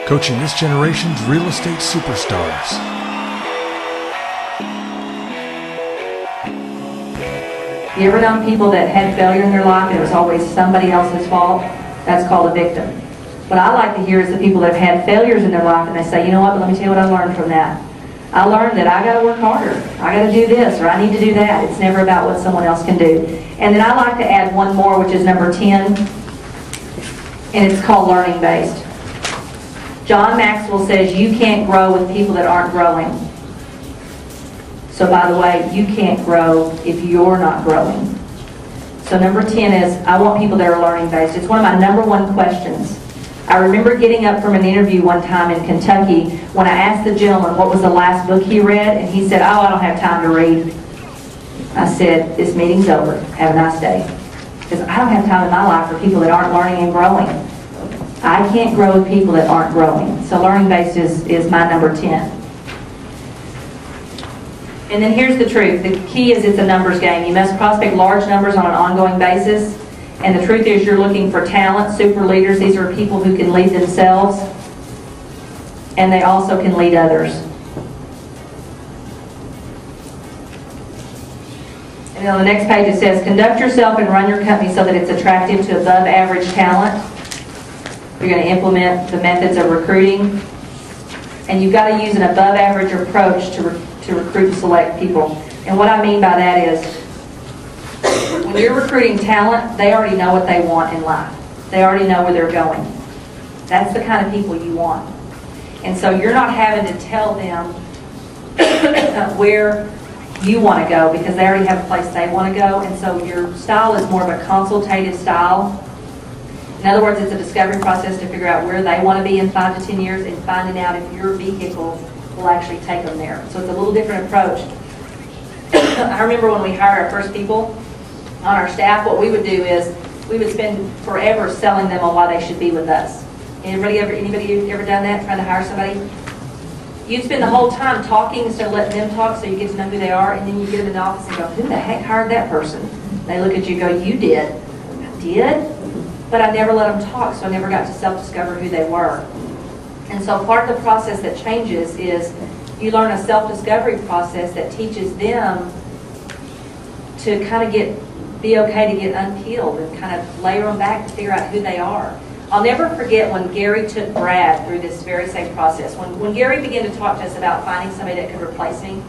coaching this generation's real estate superstars. You ever known people that had failure in their life and it was always somebody else's fault? That's called a victim. What I like to hear is the people that have had failures in their life and they say, you know what, but let me tell you what I learned from that. I learned that I got to work harder. I got to do this or I need to do that. It's never about what someone else can do. And then I like to add one more, which is number 10, and it's called learning based. John Maxwell says you can't grow with people that aren't growing. So by the way, you can't grow if you're not growing. So number 10 is, I want people that are learning based. It's one of my number one questions. I remember getting up from an interview one time in Kentucky when I asked the gentleman what was the last book he read, and he said, oh, I don't have time to read. I said, this meeting's over. Have a nice day. Because I don't have time in my life for people that aren't learning and growing. I can't grow with people that aren't growing. So learning based is my number 10. And then here's the truth. The key is it's a numbers game. You must prospect large numbers on an ongoing basis. And the truth is you're looking for talent, super leaders. These are people who can lead themselves. And they also can lead others. And on the next page it says, conduct yourself and run your company so that it's attractive to above average talent. You're going to implement the methods of recruiting. And you've got to use an above average approach to recruit and select people. And what I mean by that is, when you're recruiting talent, they already know what they want in life. They already know where they're going. That's the kind of people you want. And so you're not having to tell them where you want to go because they already have a place they want to go. And so your style is more of a consultative style. In other words, it's a discovery process to figure out where they want to be in 5 to 10 years and finding out if your vehicle will actually take them there. So it's a little different approach. I remember when we hired our first people on our staff, what we would do is we would spend forever selling them on why they should be with us. Anybody ever done that, trying to hire somebody? You'd spend the whole time talking instead of letting them talk so you get to know who they are, and then you get them in the office and go, who the heck hired that person? They look at you and go, you did. I did? But I never let them talk, so I never got to self-discover who they were. And so part of the process that changes is you learn a self-discovery process that teaches them to kind of be okay to get unpeeled and kind of layer them back to figure out who they are. I'll never forget when Gary took Brad through this very same process. When Gary began to talk to us about finding somebody that could replace me,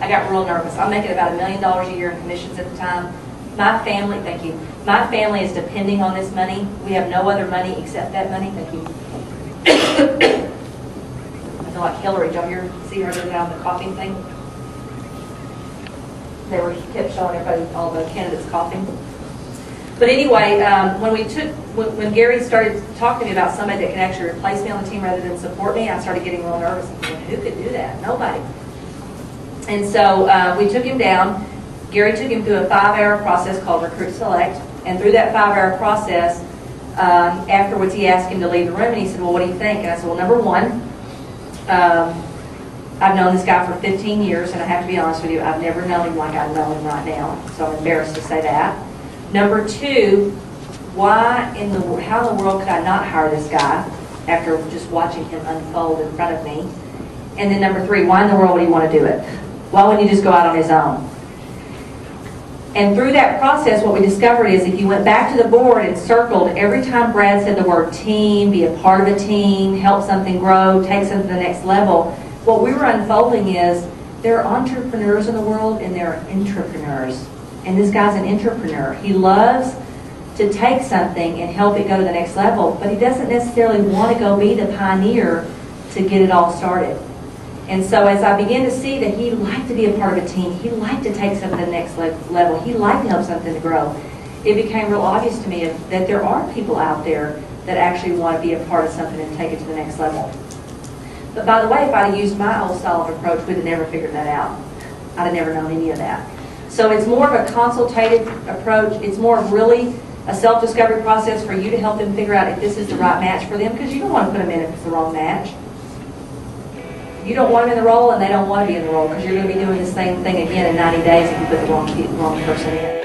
I got real nervous. I'm making about $1 million a year in commissions at the time. My family, thank you. My family is depending on this money. We have no other money except that money. Thank you. I feel like Hillary. Did you ever see her doing that on the coughing thing? She kept showing everybody, all the candidates coughing. But anyway, when Gary started talking to me about somebody that can actually replace me on the team rather than support me, I started getting real nervous. I'm thinking, who could do that? Nobody. And so we took him down. Gary took him through a 5-hour process called Recruit Select. And through that 5-hour process, afterwards he asked him to leave the room and he said, well, what do you think? And I said, well, number one, I've known this guy for 15 years, and I have to be honest with you, I've never known him like I know him right now, so I'm embarrassed to say that. Number two, how in the world could I not hire this guy after just watching him unfold in front of me? And then number three, why in the world would he want to do it? Why wouldn't he just go out on his own? And through that process, what we discovered is if you went back to the board and circled every time Brad said the word team, be a part of a team, help something grow, take something to the next level, what we were unfolding is there are entrepreneurs in the world and there are intrapreneurs. And this guy's an entrepreneur. He loves to take something and help it go to the next level, but he doesn't necessarily want to go be the pioneer to get it all started. And so as I began to see that he liked to be a part of a team, he liked to take something to the next level, he liked to help something to grow, it became real obvious to me that there are people out there that actually want to be a part of something and take it to the next level. But by the way, if I'd have used my old style of approach, we'd have never figured that out. I'd have never known any of that. So it's more of a consultative approach. It's more of really a self-discovery process for you to help them figure out if this is the right match for them, because you don't want to put them in if it's the wrong match. You don't want them in the role and they don't want to be in the role, because you're going to be doing the same thing again in 90 days if you put the wrong person in.